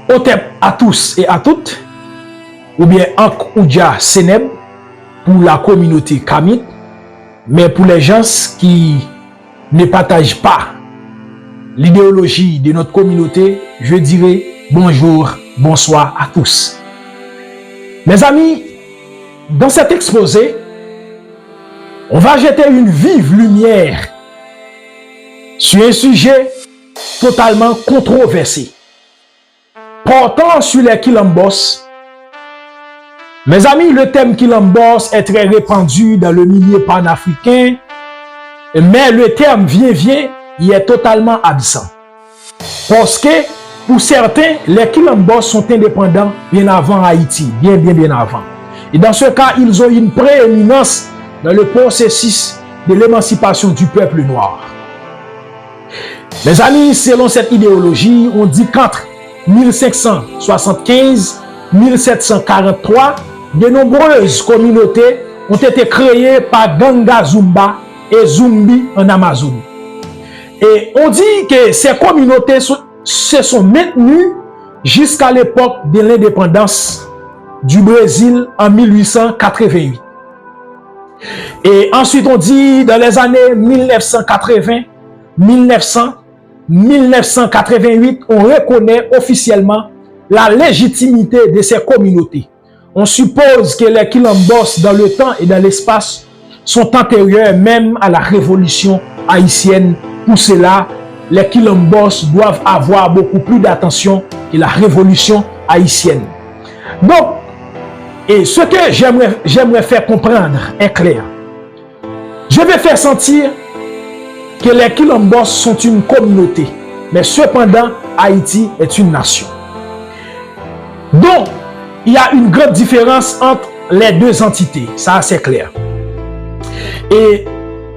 Otep à tous et à toutes, ou bien Ankh Oudja Seneb pour la communauté Kamit, mais pour les gens qui ne partagent pas l'idéologie de notre communauté, je dirais bonjour, bonsoir à tous. Mes amis, dans cet exposé, on va jeter une vive lumière sur un sujet totalement controversé, portant sur les Quilambos. Mes amis, le thème Quilambos est très répandu dans le milieu panafricain, mais le terme vient, il est totalement absent. Parce que, pour certains, les Quilambos sont indépendants bien avant Haïti, bien avant. Et dans ce cas, ils ont une prééminence dans le processus de l'émancipation du peuple noir. Mes amis, selon cette idéologie, on dit qu'entre 1575 et 1743, de nombreuses communautés ont été créées par Ganga Zumba et Zumbi en Amazonie. Et on dit que ces communautés se sont maintenues jusqu'à l'époque de l'indépendance du Brésil en 1888. Et ensuite on dit dans les années 1980, 1900, 1988, on reconnaît officiellement la légitimité de ces communautés. On suppose que les Quilambos dans le temps et dans l'espace sont antérieurs même à la révolution haïtienne. Pour cela, les Quilambos doivent avoir beaucoup plus d'attention que la révolution haïtienne. Donc, et ce que j'aimerais faire comprendre est clair. Je vais faire sentir que les Quilambos sont une communauté, mais cependant, Haïti est une nation. Donc, il y a une grande différence entre les deux entités, ça c'est clair. Et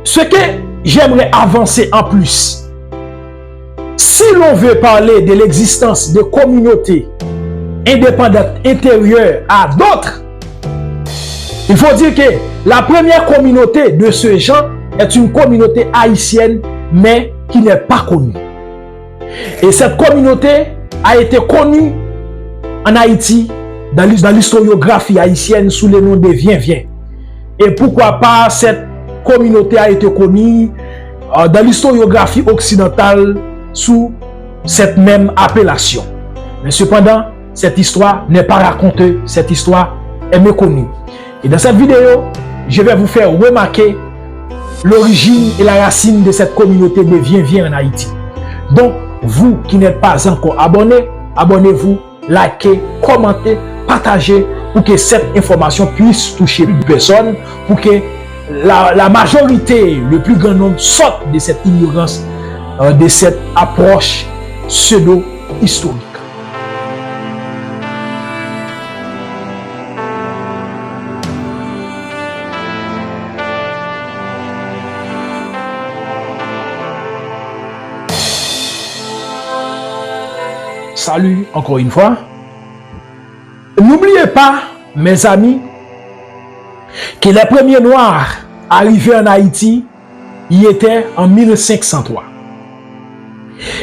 ce que j'aimerais avancer en plus, si l'on veut parler de l'existence de communautés indépendantes intérieures à d'autres, il faut dire que la première communauté de ce genre est une communauté haïtienne, mais qui n'est pas connue. Et cette communauté a été connue en Haïti, dans l'historiographie haïtienne, sous le nom de Viens-Viens. Et pourquoi pas cette communauté a été connue dans l'historiographie occidentale sous cette même appellation. Mais cependant, cette histoire n'est pas racontée, cette histoire est méconnue. Et dans cette vidéo, je vais vous faire remarquer l'origine et la racine de cette communauté de Viens-Viens en Haïti. Donc, vous qui n'êtes pas encore abonné, abonnez-vous, likez, commentez, partagez pour que cette information puisse toucher plus de personnes, pour que la majorité, le plus grand nombre sorte de cette ignorance, de cette approche pseudo-historique. Salut encore une fois. N'oubliez pas, mes amis, que les premiers Noirs arrivés en Haïti y étaient en 1503.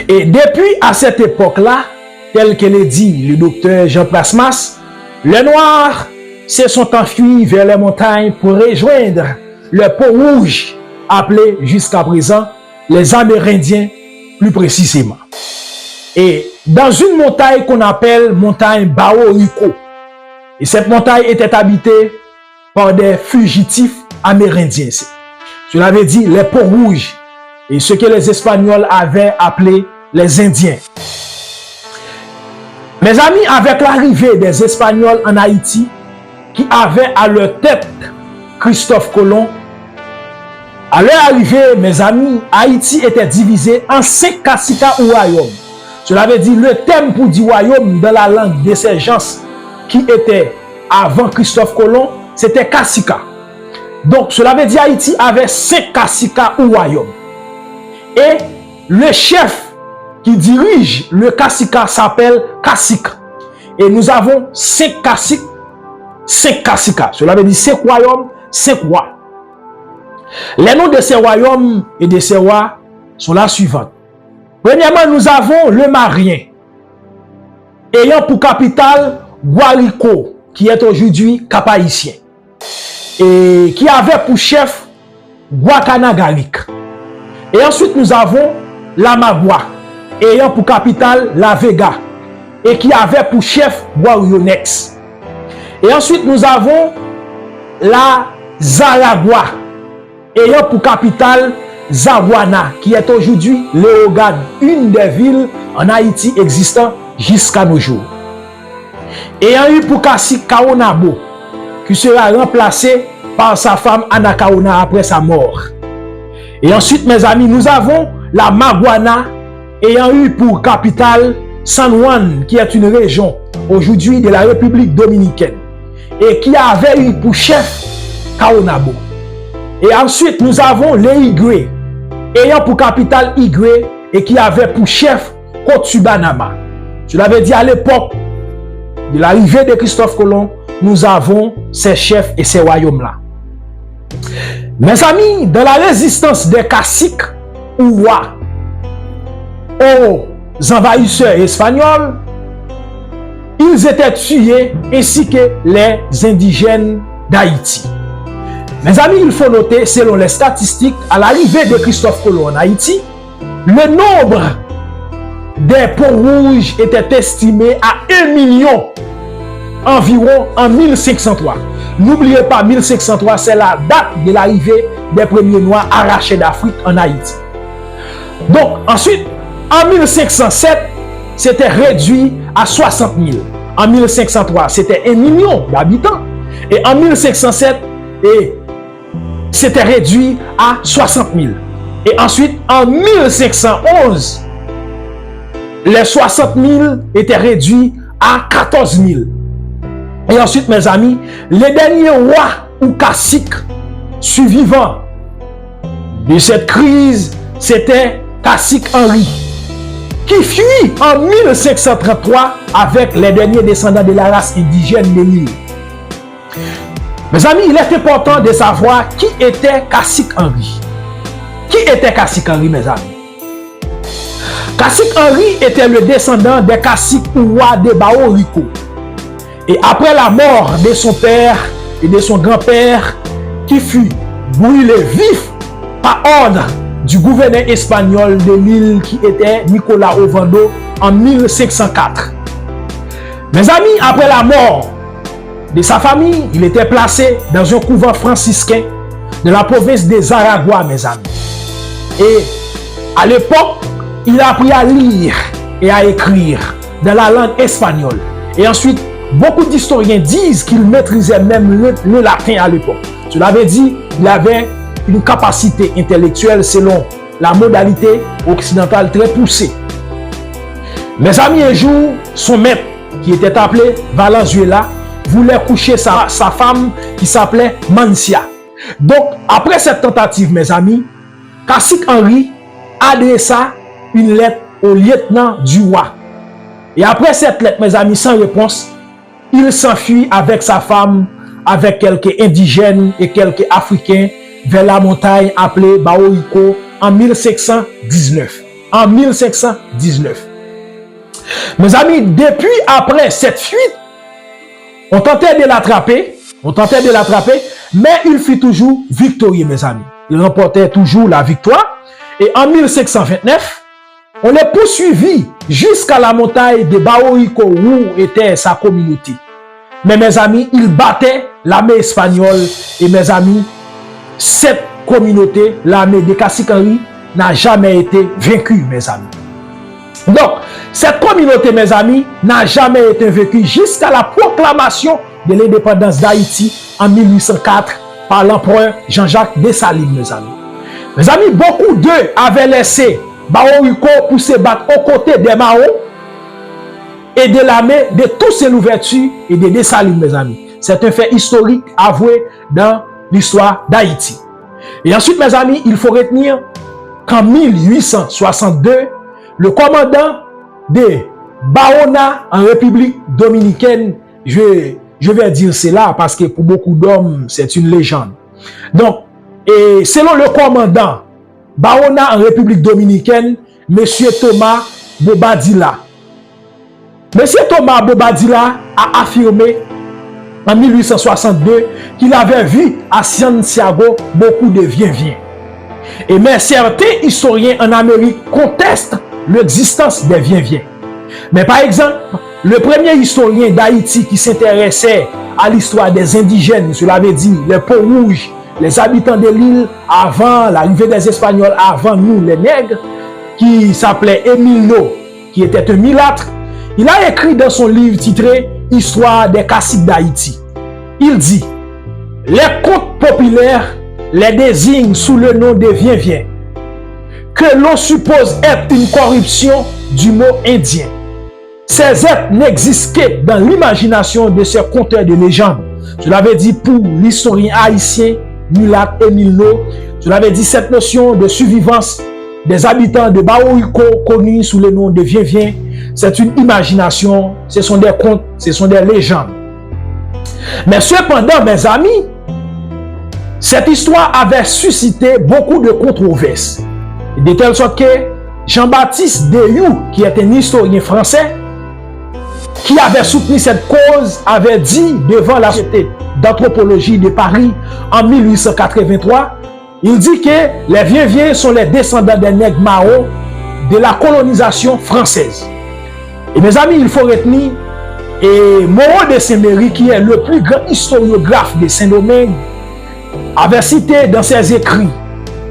Et depuis à cette époque-là, tel que l'a dit le docteur Jean Plasmas, les Noirs se sont enfuis vers les montagnes pour rejoindre le Pont Rouge, appelé jusqu'à présent les Amérindiens plus précisément. Et dans une montagne qu'on appelle montagne Baorico. Et cette montagne était habitée par des fugitifs amérindiens. Cela veut dire les peaux rouges. Et ce que les Espagnols avaient appelé les Indiens. Mes amis, avec l'arrivée des Espagnols en Haïti, qui avaient à leur tête Christophe Colomb, à leur arrivée, mes amis, Haïti était divisé en 5 caciques ou royaumes. Cela veut dire le thème pour du royaume dans la langue de ces gens qui étaient avant Christophe Colomb, c'était Cacica. Donc cela veut dire Haïti avait 5 caciques ou royaumes. Et le chef qui dirige le cacique s'appelle cacique. Et nous avons 5 caciques, 5 caciques. Cela veut dire 5 royaumes, 5 rois. Les noms de ces royaumes et de ces rois sont la suivante. Premièrement, nous avons le Marien. ayant pour capitale Guarico, qui est aujourd'hui Cap-Haïtien, et qui avait pour chef Guacanagaric. Et ensuite, nous avons la Magua, ayant pour capitale La Vega, et qui avait pour chef Guarionex. Et ensuite, nous avons la Zaragua, ayant pour capitale Zawana, qui est aujourd'hui Léogane, une des villes en Haïti existant jusqu'à nos jours. Ayant eu pour cacique Kaonabo, qui sera remplacé par sa femme Anakaona après sa mort. Et ensuite, mes amis, nous avons la Maguana, ayant eu pour capitale San Juan, qui est une région aujourd'hui de la République dominicaine, et qui avait eu pour chef Kaonabo. Et ensuite, nous avons les Igwe, ayant pour capitale Igwe, et qui avait pour chef Kotsubanama. Je l'avais dit à l'époque de l'arrivée de Christophe Colomb, nous avons ces chefs et ces royaumes-là. Mes amis, dans la résistance des caciques ouïa aux envahisseurs espagnols, ils étaient tués ainsi que les indigènes d'Haïti. Mes amis, il faut noter, selon les statistiques, à l'arrivée de Christophe Colomb en Haïti, le nombre des peaux rouges était estimé à 1 million environ en 1503. N'oubliez pas, 1503, c'est la date de l'arrivée des premiers Noirs arrachés d'Afrique en Haïti. Donc, ensuite, en 1507, c'était réduit à 60 000. En 1503, c'était 1 million d'habitants. Et en 1507, c'était réduit à 60 000. Et ensuite, en 1511, les 60 000 étaient réduits à 14 000. Et ensuite, mes amis, les derniers rois ou caciques survivants de cette crise, c'était cacique Henri, qui fuit en 1533 avec les derniers descendants de la race indigène de l'île. Mes amis, il est important de savoir qui était cacique Henri. Qui était cacique Henri, mes amis? Cacique Henri était le descendant des caciques ouïa de Baorico. Et après la mort de son père et de son grand-père, qui fut brûlé vif par ordre du gouverneur espagnol de l'île qui était Nicolas Ovando en 1504. Mes amis, après la mort de sa famille, il était placé dans un couvent franciscain de la province de Zaragua, mes amis. Et à l'époque, il a appris à lire et à écrire dans la langue espagnole. Et ensuite, beaucoup d'historiens disent qu'il maîtrisait même le latin à l'époque. Cela veut dire qu'il avait une capacité intellectuelle selon la modalité occidentale très poussée. Mes amis, un jour, son maître, qui était appelé Valenzuela, voulait coucher sa femme qui s'appelait Mancia. Donc, après cette tentative, mes amis, cacique Henri adressa une lettre au lieutenant du roi. Et après cette lettre, mes amis, sans réponse, il s'enfuit avec sa femme, avec quelques indigènes et quelques africains vers la montagne appelée Baorico en 1519. En 1519. Mes amis, depuis après cette fuite, on tentait de l'attraper, mais il fut toujours victorieux, mes amis. Il remportait toujours la victoire. Et en 1529, on les poursuivit jusqu'à la montagne de Baorico où était sa communauté. Mais mes amis, il battait l'armée espagnole. Et mes amis, cette communauté, l'armée de cacique Henri, n'a jamais été vaincue, mes amis. Donc, cette communauté, mes amis, n'a jamais été vaincue jusqu'à la proclamation de l'indépendance d'Haïti en 1804 par l'empereur Jean-Jacques Dessalines, mes amis. Mes amis, beaucoup d'eux avaient laissé Baorico pour se battre aux côtés des Mao et de l'armée de tous ces ouvertures et de Dessalines, mes amis. C'est un fait historique avoué dans l'histoire d'Haïti. Et ensuite, mes amis, il faut retenir qu'en 1862, le commandant de Baona en République dominicaine, je vais dire cela parce que pour beaucoup d'hommes, c'est une légende. Donc, et selon le commandant Baona en République dominicaine, M. Thomas Bobadilla, M. Thomas Bobadilla a affirmé en 1862 qu'il avait vu à Santiago beaucoup de viens-viens. Mais certains historiens en Amérique contestent l'existence des viens-viens. Mais par exemple, le premier historien d'Haïti qui s'intéressait à l'histoire des indigènes, cela veut dire les peaux rouges, les habitants de l'île avant l'arrivée des Espagnols, avant nous les nègres, qui s'appelait Emilio, qui était un mulâtre, il a écrit dans son livre titré « Histoire des caciques d'Haïti ». Il dit « Les contes populaires les désignent sous le nom de viens-viens, que l'on suppose être une corruption du mot indien. Ces êtres n'existent que dans l'imagination de ces conteurs de légendes. » Cela veut dire pour l'historien haïtien mulâtre Emilio, cela veut dire cette notion de survivance des habitants de Baoïko connus sous le nom de viens-viens. C'est une imagination, ce sont des contes, ce sont des légendes. Mais cependant, mes amis, cette histoire avait suscité beaucoup de controverses. De telle sorte que Jean-Baptiste Deyou, qui est un historien français, qui avait soutenu cette cause, avait dit devant la Société d'anthropologie de Paris en 1883, il dit que les viens-viens sont les descendants des nègres Mao de la colonisation française. Et mes amis, il faut retenir, et Moreau de Saint-Méry, qui est le plus grand historiographe de Saint-Domingue, avait cité dans ses écrits,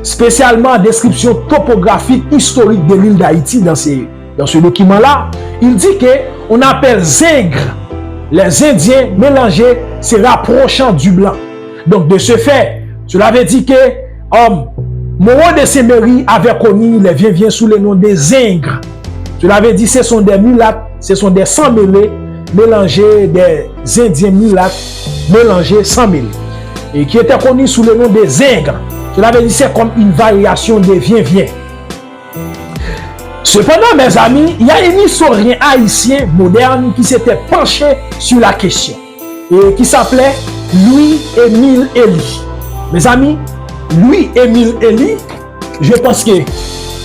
spécialement description topographique historique de l'île d'Haïti, dans ce document-là, il dit que on appelle zingres les Indiens mélangés se rapprochant du blanc. Donc de ce fait, cela veut dire que Moreau de Saint-Méry avait connu les viens-viens sous le nom des zingres. Cela veut dire que ce sont des mulâtres, ce sont des sans-mêlés mélangés, des Indiens mulâtres mélangés sans-mêlés. Et qui étaient connus sous le nom des zingres. Cela veut dire que c'est comme une variation des viens-viens. Cependant, mes amis, il y a un historien haïtien moderne qui s'était penché sur la question et qui s'appelait Louis-Émile Elie. Mes amis, Louis-Émile Elie, je pense que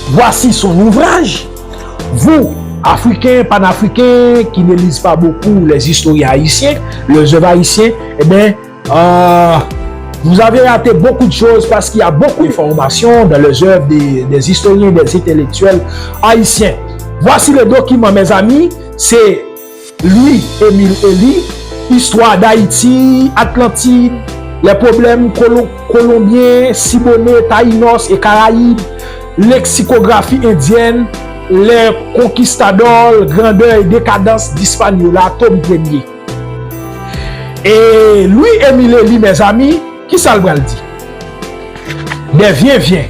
voici son ouvrage. Vous, Africains, Panafricains, qui ne lisent pas beaucoup les historiens haïtiens, les œuvres haïtiens, eh bien, vous avez raté beaucoup de choses parce qu'il y a beaucoup d'informations dans les œuvres des historiens, des intellectuels haïtiens. Voici le document, mes amis. C'est Louis-Émile Elie, Histoire d'Haïti, Atlantide, les problèmes colombiens, Siboney, Taïnos et Caraïbes, lexicographie indienne, les conquistadors, grandeur et décadence d'Hispaniola, tome 1er. Et Louis-Émile Elie, mes amis, qui ça le dit? Des viens-viens.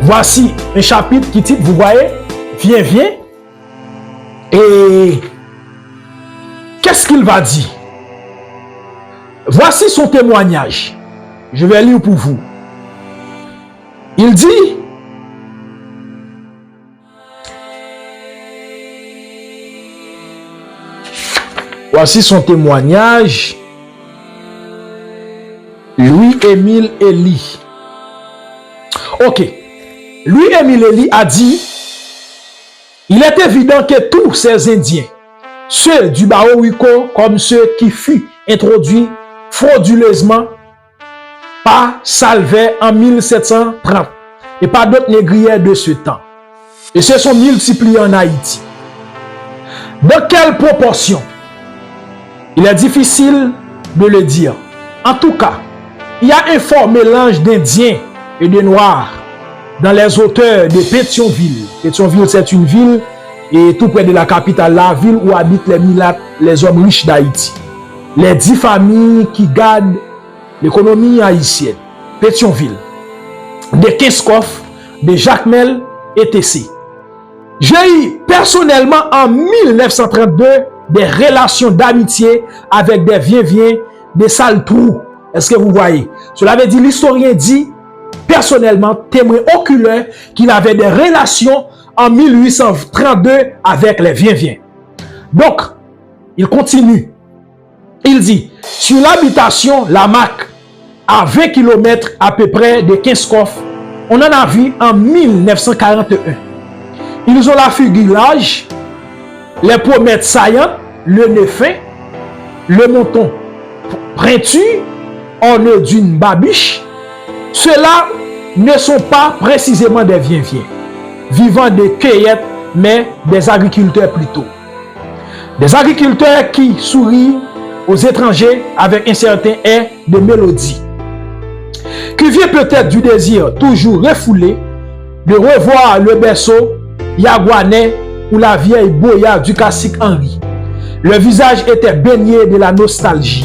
Voici un chapitre qui titre, vous voyez, viens-viens. Et qu'est-ce qu'il va dire? Voici son témoignage. Je vais lire pour vous. Il dit, voici son témoignage. Louis-Émile Elie. Ok. Louis-Émile Elie a dit, il est évident que tous ces Indiens, ceux du Baoïko comme ceux qui furent introduits frauduleusement par Salvet en 1730 et par d'autres négriers de ce temps, et se sont multipliés en Haïti. Dans quelle proportion? Il est difficile de le dire. En tout cas, il y a un fort mélange d'Indiens et de Noirs dans les hauteurs de Pétionville. Pétionville, c'est une ville et tout près de la capitale, la ville où habitent les mulâtres, les hommes riches d'Haïti. Les 10 familles qui gardent l'économie haïtienne. Pétionville, de Kinskoff, de Jacmel, etc. J'ai eu personnellement en 1932 des relations d'amitié avec des viens-viens de Saltrou. Est-ce que vous voyez? Cela veut dire, l'historien dit, personnellement, témoin oculaire, qu'il avait des relations en 1832 avec les viens-viens. Donc, il continue. Il dit, sur l'habitation, la Mac, à 20 km à peu près de Kinskoff, on en a vu en 1941. Ils ont la figurage les pommettes saillantes, le nez fin, le menton pointu, orné d'une babiche, ceux-là ne sont pas précisément des viens-viens, vivant des cueillettes, mais des agriculteurs plutôt. Des agriculteurs qui sourient aux étrangers avec un certain air de mélodie, qui vient peut-être du désir toujours refoulé de revoir le berceau Yagouanais ou la vieille boya du cacique Henri. Le visage était baigné de la nostalgie.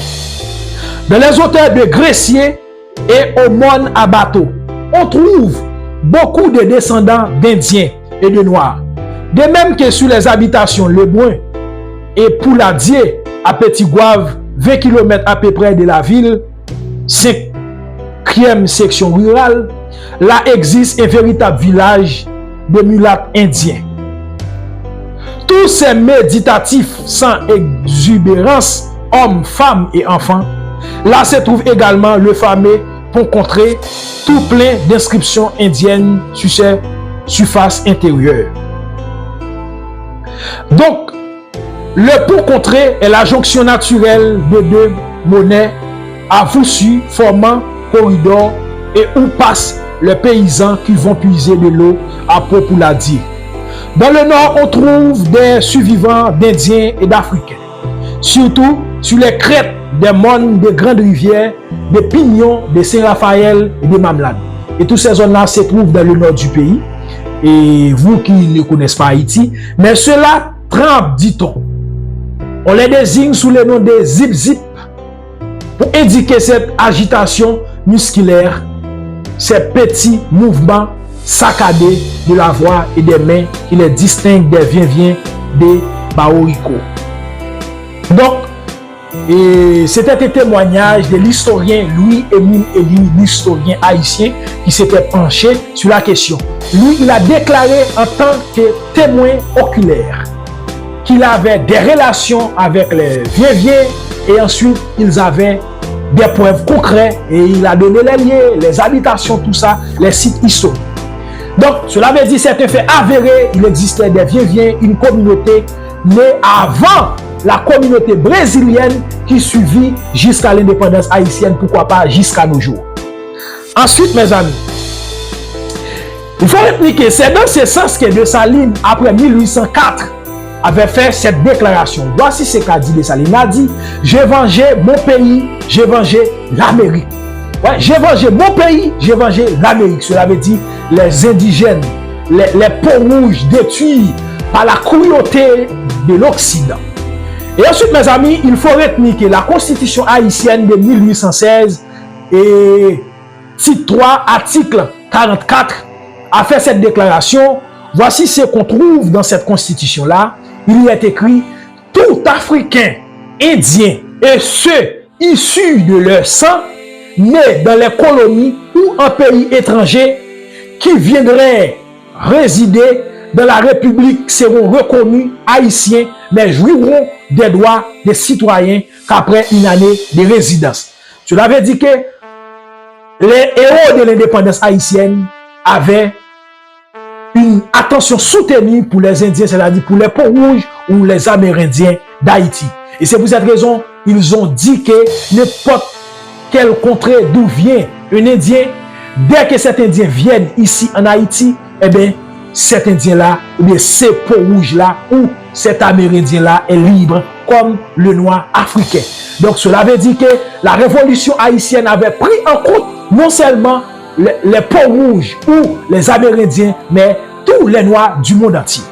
Dans les auteurs de Grecier et Aumône à bateau, on trouve beaucoup de descendants d'Indiens et de Noirs. De même que sur les habitations Lebrun et Pouladier à Petit Gouave, 20 km à peu près de la ville, 5e section rurale, là existe un véritable village de mulâtres indiens. Tous ces méditatifs sans exubérance, hommes, femmes et enfants, là se trouve également le fameux pont contré, tout plein d'inscriptions indiennes sur ses surfaces intérieures. Donc, le pont contré est la jonction naturelle de deux monnaies à voussu formant corridor et où passent les paysans qui vont puiser de l'eau à Pouladier. Dans le nord, on trouve des survivants d'Indiens et d'Africains, surtout sur les crêtes des monts de grandes rivières, des Pignons, de Saint-Raphaël et de Mamlade. Et toutes ces zones-là se trouvent dans le nord du pays. Et vous qui ne connaissez pas Haïti, mais ceux-là trempent, dit-on. On les désigne sous le nom de zip-zip pour indiquer cette agitation musculaire, ces petits mouvements saccadés de la voix et des mains qui les distinguent des viens-viens des Baoricos. Donc, c'était un témoignage de l'historien Louis-Émile Elie, l'historien haïtien qui s'était penché sur la question. Lui, il a déclaré en tant que témoin oculaire qu'il avait des relations avec les viens-viens et ensuite ils avaient des preuves concrètes et il a donné les lieux, les habitations, tout ça, les sites historiques. Donc, cela veut dire c'est un fait avéré, il existait des viens-viens, une communauté née avant la communauté brésilienne qui suivit jusqu'à l'indépendance haïtienne, pourquoi pas jusqu'à nos jours. Ensuite, mes amis, il faut répliquer, c'est dans ce sens que Dessalines, après 1804, avait fait cette déclaration. Voici ce qu'a dit Dessalines. Il a dit, j'ai vengé mon pays, j'ai vengé l'Amérique. Ouais, j'ai vengé mon pays, j'ai vengé l'Amérique. Cela veut dire les indigènes, les peaux rouges détruits par la cruauté de l'Occident. Et ensuite, mes amis, il faut retenir que la constitution haïtienne de 1816 et titre 3, article 44, a fait cette déclaration. Voici ce qu'on trouve dans cette constitution-là. Il y est écrit « Tout Africain, Indien et ceux issus de leur sang, nés dans les colonies ou en pays étrangers, qui viendraient résider dans la République seront reconnus haïtiens, mais jouiront des droits des citoyens qu'après une année de résidence. » Cela veut dire que les héros de l'indépendance haïtienne avaient une attention soutenue pour les Indiens, c'est-à-dire pour les peaux rouges ou les Amérindiens d'Haïti. Et c'est pour cette raison ils ont dit que n'importe quel contrée d'où vient un Indien, dès que cet Indien vienne ici en Haïti, eh bien, cet Indien-là, ou bien ces peaux rouges-là, ou cet Amérindien-là est libre comme le noir africain. Donc cela veut dire que la révolution haïtienne avait pris en compte non seulement les peaux rouges ou les Amérindiens, mais tous les noirs du monde entier.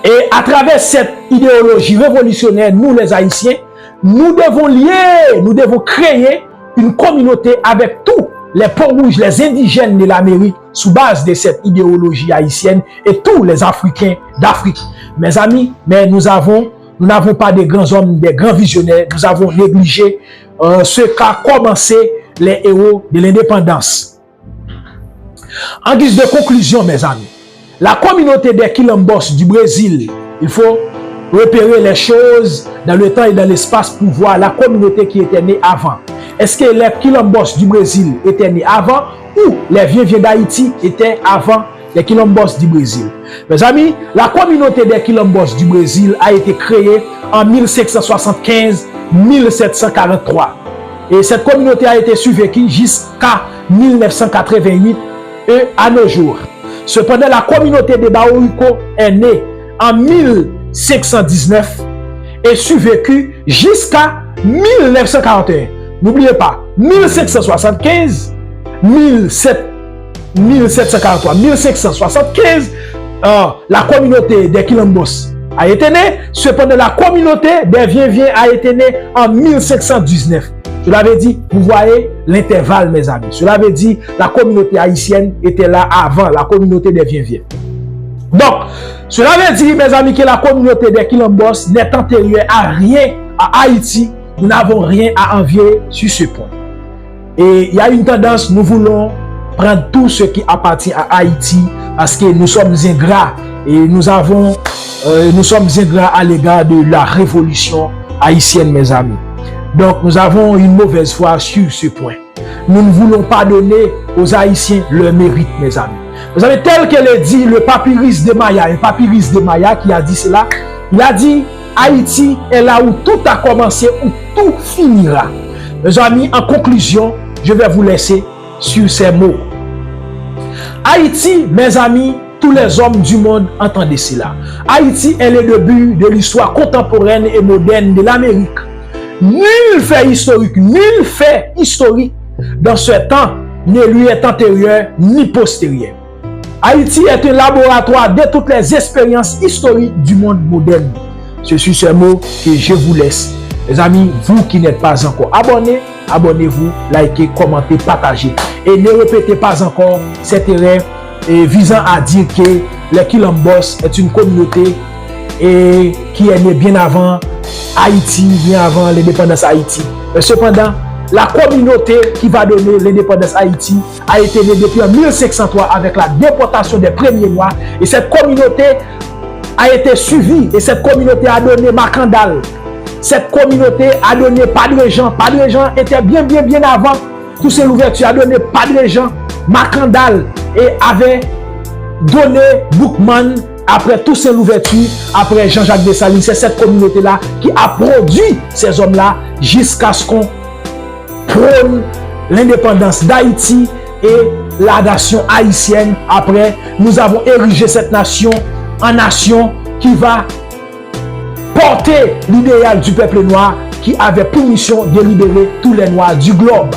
Et à travers cette idéologie révolutionnaire, nous les Haïtiens, nous devons lier, nous devons créer une communauté avec tous les peaux rouges, les indigènes de l'Amérique, sous base de cette idéologie haïtienne et tous les Africains d'Afrique. Mes amis, mais nous n'avons pas de grands hommes, des grands visionnaires, nous avons négligé ce qu'a commencé les héros de l'indépendance. En guise de conclusion, mes amis, la communauté des Quilombos du Brésil, il faut repérer les choses dans le temps et dans l'espace pour voir la communauté qui était née avant. Est-ce que les Quilombos du Brésil étaient nés avant ou les viens d'Haïti étaient avant des quilombos du Brésil. Mes amis, la communauté des quilombos du Brésil a été créée en 1575-1743. Et cette communauté a été survécue jusqu'à 1988 et à nos jours. Cependant, la communauté de Baoruco est née en 1519 et survécue jusqu'à 1941. N'oubliez pas, 1575, 1743, 1575, la communauté des quilombos a été née. Cependant, la communauté des Viens-Viens a été née en 1519. Cela veut dire, vous voyez l'intervalle, mes amis. Cela veut dire, la communauté haïtienne était là avant la communauté des Viens-Viens. Donc, cela veut dire, mes amis, que la communauté des quilombos n'est antérieure à rien à Haïti. Nous n'avons rien à envier sur ce point. Et il y a une tendance, nous voulons prendre tout ce qui appartient à Haïti parce que nous sommes ingrats et nous sommes ingrats à l'égard de la révolution haïtienne, mes amis. Donc, nous avons une mauvaise foi sur ce point. Nous ne voulons pas donner aux Haïtiens leur mérite, mes amis. Vous avez tel que le dit le papyrus de Maya, un papyrus de Maya qui a dit cela. Il a dit, Haïti est là où tout a commencé, où tout finira. Mes amis, en conclusion, je vais vous laisser sur ces mots. Haïti, mes amis, tous les hommes du monde entendez cela. Haïti est le début de l'histoire contemporaine et moderne de l'Amérique. Nul fait historique dans ce temps ne lui est antérieur ni postérieur. Haïti est un laboratoire de toutes les expériences historiques du monde moderne. C'est sur ce mot que je vous laisse. Les amis, vous qui n'êtes pas encore abonnés, abonnez-vous, likez, commentez, partagez. Et ne répétez pas encore cette erreur visant à dire que les quilombos est une communauté qui est née bien avant Haïti, bien avant l'indépendance Haïti. Mais cependant, la communauté qui va donner l'indépendance Haïti a été née depuis 1503 avec la déportation des premiers Noirs. Et cette communauté a été suivie et cette communauté a donné Macandal. Cette communauté a donné Padre Jean. Padre Jean était bien avant tous ces ouvertures. A donné Padre Jean, Macandal et avait donné Boukman. Après tous ces ouvertures, après Jean-Jacques Dessalines, c'est cette communauté-là qui a produit ces hommes-là jusqu'à ce qu'on prône l'indépendance d'Haïti et la nation haïtienne. Après, nous avons érigé cette nation en nation qui va porter l'idéal du peuple noir qui avait pour mission de libérer tous les noirs du globe.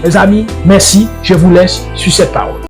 Mes amis, merci. Je vous laisse sur cette parole.